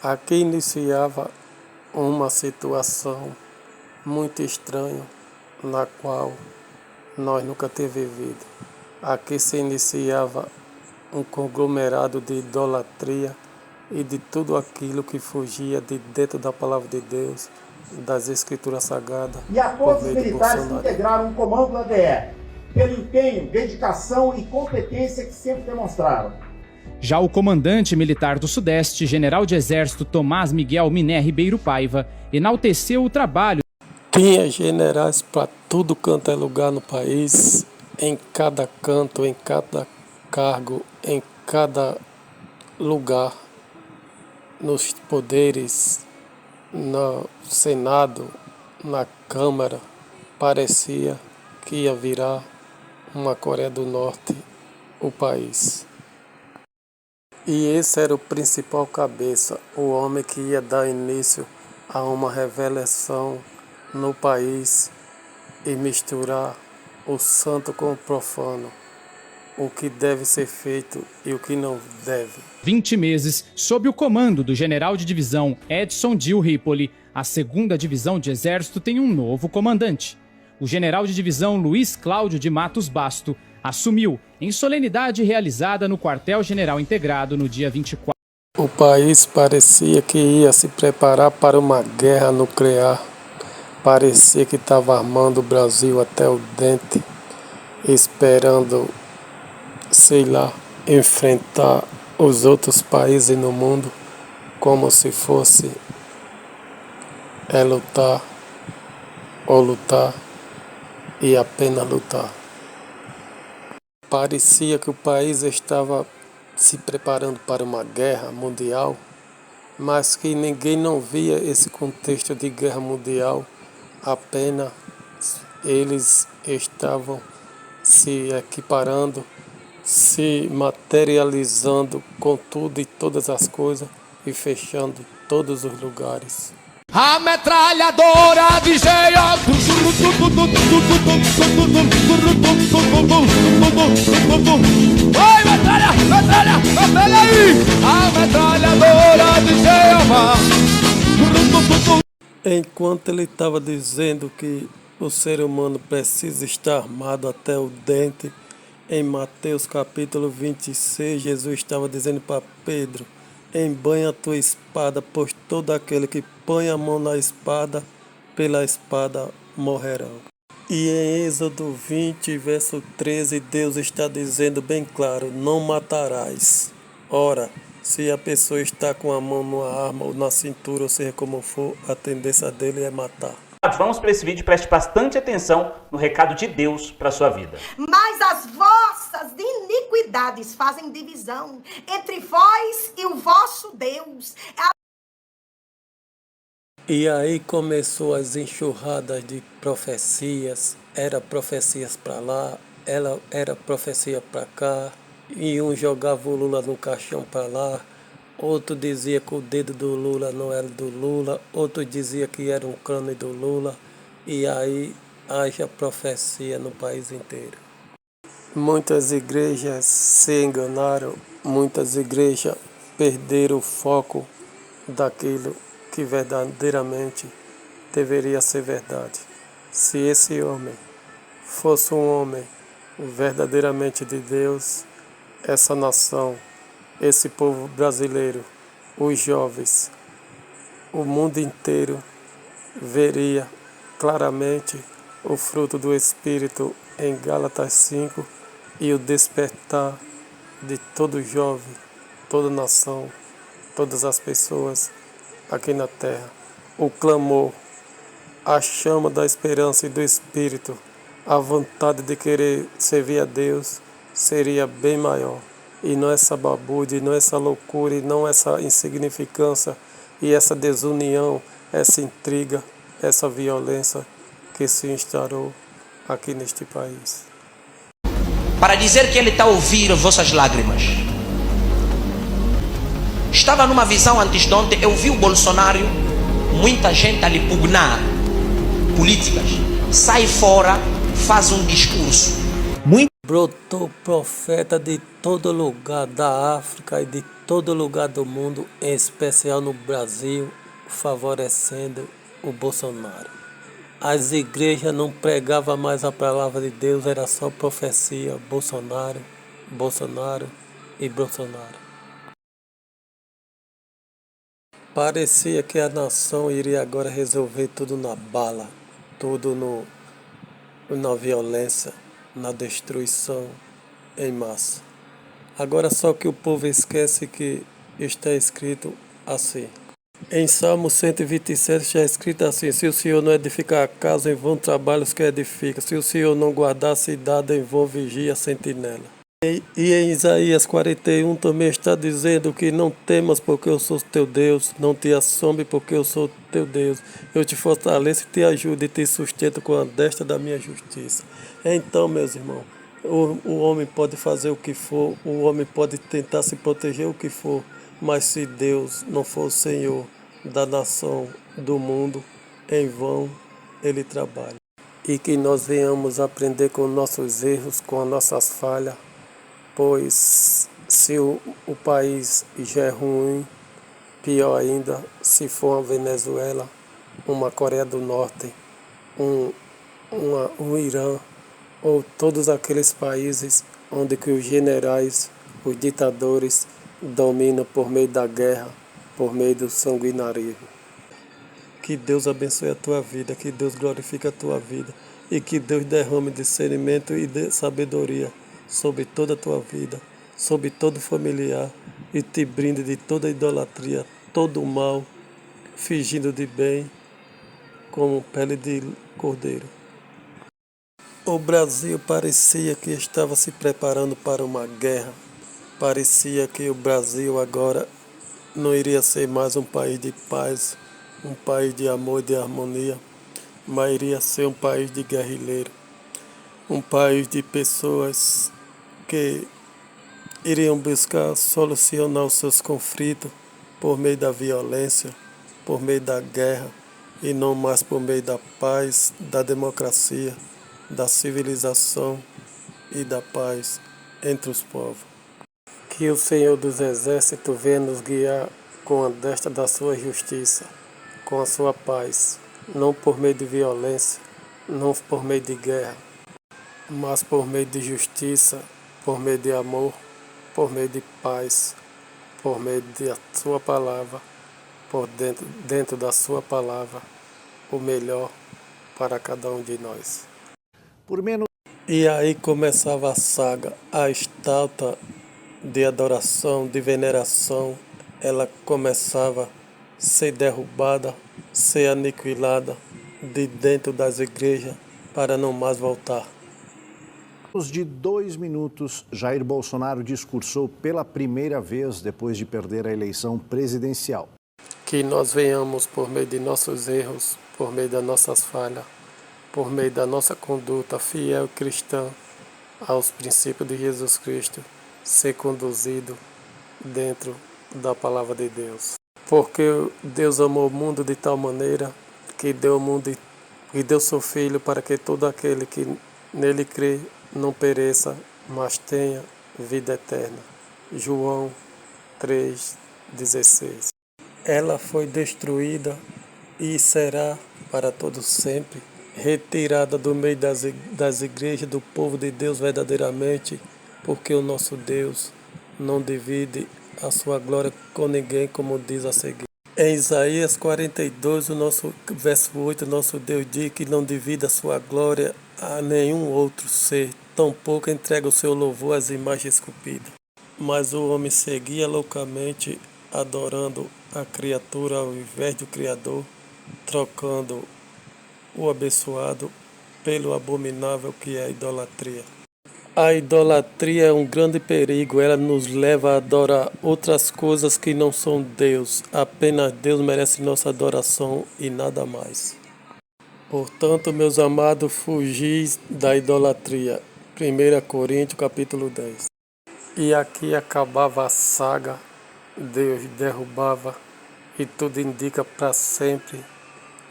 Aqui iniciava uma situação muito estranha, na qual nós nunca tínhamos vivido. Aqui se iniciava um conglomerado de idolatria e de tudo aquilo que fugia de dentro da palavra de Deus, das escrituras sagradas. E a todos os militares que integraram o comando da DE, pelo empenho, dedicação e competência que sempre demonstraram. Já o comandante militar do Sudeste, general de Exército Tomás Miguel Miné Ribeiro Paiva, enalteceu o trabalho. Tinha generais para tudo quanto é lugar no país, em cada canto, em cada cargo, em cada lugar, nos poderes, no Senado, na Câmara. Parecia que ia virar uma Coreia do Norte o país. E esse era o principal cabeça, o homem que ia dar início a uma revelação no país e misturar o santo com o profano, o que deve ser feito e o que não deve. 20 meses, sob o comando do general de divisão Edson Dil Ripoli, a 2ª Divisão de Exército tem um novo comandante. O general de divisão Luiz Cláudio de Matos Basto assumiu em solenidade realizada no Quartel-General Integrado no dia 24. O país parecia que ia se preparar para uma guerra nuclear. Parecia que estava armando o Brasil até o dente, esperando, sei lá, enfrentar os outros países no mundo como se fosse lutar ou lutar e apenas lutar. Parecia que o país estava se preparando para uma guerra mundial, mas que ninguém não via esse contexto de guerra mundial, apenas eles estavam se equiparando, se materializando com tudo e todas as coisas e fechando todos os lugares. A metralhadora de Geio. Oi, metralha, metralha, metralha aí! A metralhadora de Geio. Enquanto ele estava dizendo que o ser humano precisa estar armado até o dente, em Mateus capítulo 26, Jesus estava dizendo para Pedro: embanha a tua espada, pois todo aquele que põe a mão na espada, pela espada morrerão. E em Êxodo 20, verso 13, Deus está dizendo bem claro: não matarás. Ora, se a pessoa está com a mão numa arma ou na cintura, ou seja como for, a tendência dele é matar. Vamos para esse vídeo, preste bastante atenção no recado de Deus para a sua vida. Mas as vossas iniquidades fazem divisão entre vós e o vosso Deus. E aí começou as enxurradas de profecias, era profecias para lá, ela era profecia para cá, e um jogava o Lula no caixão para lá, outro dizia que o dedo do Lula não era do Lula, outro dizia que era um crânio do Lula, e aí haja profecia no país inteiro. Muitas igrejas se enganaram, muitas igrejas perderam o foco daquilo que verdadeiramente deveria ser verdade. Se esse homem fosse um homem verdadeiramente de Deus, essa nação, esse povo brasileiro, os jovens, o mundo inteiro veria claramente o fruto do Espírito em Gálatas 5 e o despertar de todo jovem, toda nação, todas as pessoas aqui na terra. O clamor, a chama da esperança e do Espírito, a vontade de querer servir a Deus seria bem maior. E não essa babude, não essa loucura, e não essa insignificância, e essa desunião, essa intriga, essa violência que se instaurou aqui neste país. Para dizer que Ele está a ouvir vossas lágrimas. Estava numa visão antes de ontem, eu vi o Bolsonaro, muita gente ali pugnar políticas. Sai fora, faz um discurso. Brotou profeta de todo lugar, da África e de todo lugar do mundo, em especial no Brasil, favorecendo o Bolsonaro. As igrejas não pregavam mais a palavra de Deus, era só profecia, Bolsonaro, Bolsonaro e Bolsonaro. Parecia que a nação iria agora resolver tudo na bala, tudo na violência, na destruição em massa. Agora só que o povo esquece que está escrito assim. Em Salmo 127 está escrito assim: se o Senhor não edificar a casa, em vão trabalha os que edificam. Se o Senhor não guardar a cidade, em vão vigia a sentinela. E em Isaías 41 também está dizendo que não temas porque eu sou teu Deus, não te assombre porque eu sou teu Deus. Eu te fortaleço, te ajudo e te sustento com a destra da minha justiça. Então, meus irmãos, o homem pode fazer o que for, o homem pode tentar se proteger o que for, mas se Deus não for o Senhor da nação, do mundo, em vão ele trabalha. E que nós venhamos aprender com nossos erros, com as nossas falhas, pois se o país já é ruim, pior ainda se for uma Venezuela, uma Coreia do Norte, um Irã, ou todos aqueles países onde que os generais, os ditadores dominam por meio da guerra, por meio do sanguinarismo. Que Deus abençoe a tua vida, que Deus glorifique a tua vida e que Deus derrame discernimento e de sabedoria sobre toda a tua vida, sobre todo familiar e te brinde de toda idolatria, todo o mal, fingindo de bem, como pele de cordeiro. O Brasil parecia que estava se preparando para uma guerra. Parecia que o Brasil agora não iria ser mais um país de paz, um país de amor e de harmonia, mas iria ser um país de guerrilheiro, um país de pessoas que iriam buscar solucionar os seus conflitos por meio da violência, por meio da guerra e não mais por meio da paz, da democracia, da civilização e da paz entre os povos. Que o Senhor dos Exércitos venha nos guiar com a destra da sua justiça, com a sua paz, não por meio de violência, não por meio de guerra, mas por meio de justiça, por meio de amor, por meio de paz, por meio da sua palavra, por dentro da sua palavra, o melhor para cada um de nós. E aí começava a saga, a estátua de adoração, de veneração, ela começava a ser derrubada, ser aniquilada de dentro das igrejas para não mais voltar. De 2 minutos, Jair Bolsonaro discursou pela primeira vez depois de perder a eleição presidencial. Que nós venhamos, por meio de nossos erros, por meio das nossas falhas, por meio da nossa conduta fiel cristã aos princípios de Jesus Cristo, ser conduzido dentro da palavra de Deus. Porque Deus amou o mundo de tal maneira que deu seu Filho para que todo aquele que nele crê não pereça, mas tenha vida eterna. João 3,16. Ela foi destruída e será para todos sempre retirada do meio das igrejas do povo de Deus verdadeiramente, porque o nosso Deus não divide a sua glória com ninguém, como diz a seguir. Em Isaías 42, o nosso verso 8, o nosso Deus diz que não divide a sua glória a nenhum outro ser, tampouco entrega o seu louvor às imagens esculpidas. Mas o homem seguia loucamente adorando a criatura ao invés do Criador, trocando o abençoado pelo abominável que é a idolatria. A idolatria é um grande perigo, ela nos leva a adorar outras coisas que não são Deus. Apenas Deus merece nossa adoração e nada mais. Portanto, meus amados, fugis da idolatria. 1 Coríntios capítulo 10. E aqui acabava a saga, Deus derrubava, e tudo indica para sempre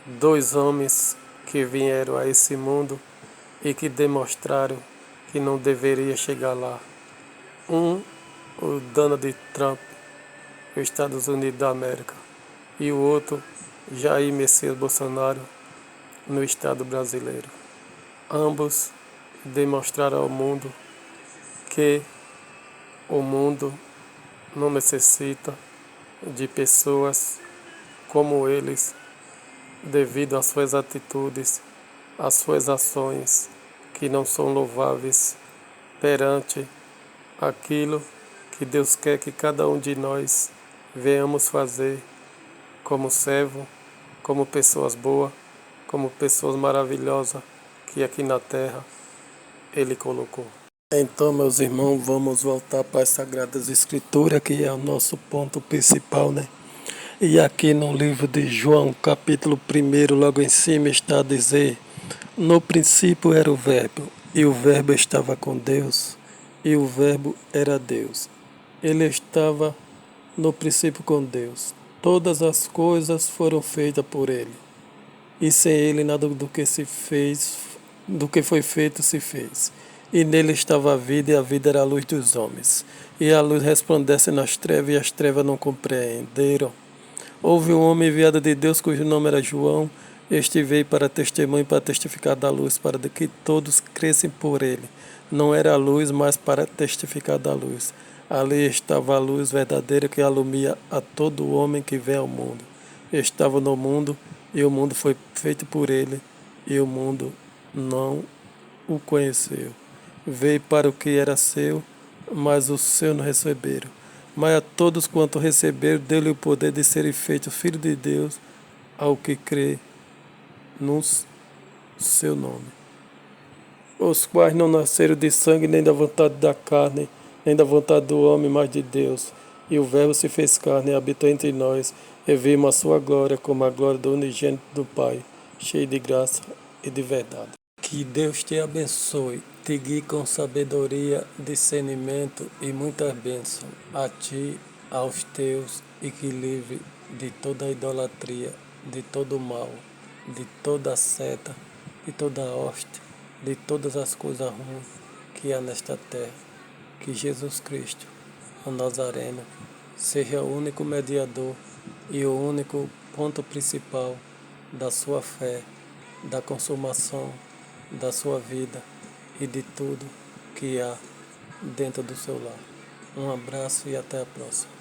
2 homens que vieram a esse mundo e que demonstraram que não deveria chegar lá. O Donald Trump Estados Unidos da América, e o outro, Jair Messias Bolsonaro, no Estado brasileiro. Ambos demonstraram ao mundo que o mundo não necessita de pessoas como eles, devido às suas atitudes, às suas ações, que não são louváveis perante aquilo que Deus quer que cada um de nós venhamos fazer como servo, como pessoas boas, como pessoas maravilhosas que aqui na terra Ele colocou. Então, meus irmãos, vamos voltar para as Sagradas Escrituras, que é o nosso ponto principal, né? E aqui no livro de João, capítulo 1, logo em cima está a dizer: no princípio era o Verbo, e o Verbo estava com Deus, e o Verbo era Deus. Ele estava no princípio com Deus. Todas as coisas foram feitas por Ele, e sem Ele nada do que foi feito se fez. E nele estava a vida, e a vida era a luz dos homens. E a luz resplandece nas trevas, e as trevas não compreenderam. Houve um homem enviado de Deus, cujo nome era João. Este veio para testemunho, para testificar da luz, para que todos crescem por ele. Não era a luz, mas para testificar da luz. Ali estava a luz verdadeira que alumia a todo homem que vem ao mundo. Estava no mundo, e o mundo foi feito por ele, e o mundo não o conheceu. Veio para o que era seu, mas os seus não receberam. Mas a todos quanto receberam, deu-lhe o poder de serem feitos filhos de Deus, ao que crê no seu nome. Os quais não nasceram de sangue, nem da vontade da carne, nem da vontade do homem, mas de Deus. E o Verbo se fez carne e habitou entre nós, e vimos a sua glória como a glória do unigênito do Pai, cheio de graça e de verdade. Que Deus te abençoe, te guie com sabedoria, discernimento e muita bênção a ti, aos teus, e que livre de toda a idolatria, de todo o mal, de toda a seta, de toda a hoste, de todas as coisas ruins que há nesta terra. Que Jesus Cristo, o Nazareno, seja o único mediador e o único ponto principal da sua fé, da consumação da sua vida e de tudo que há dentro do seu lar. Um abraço e até a próxima.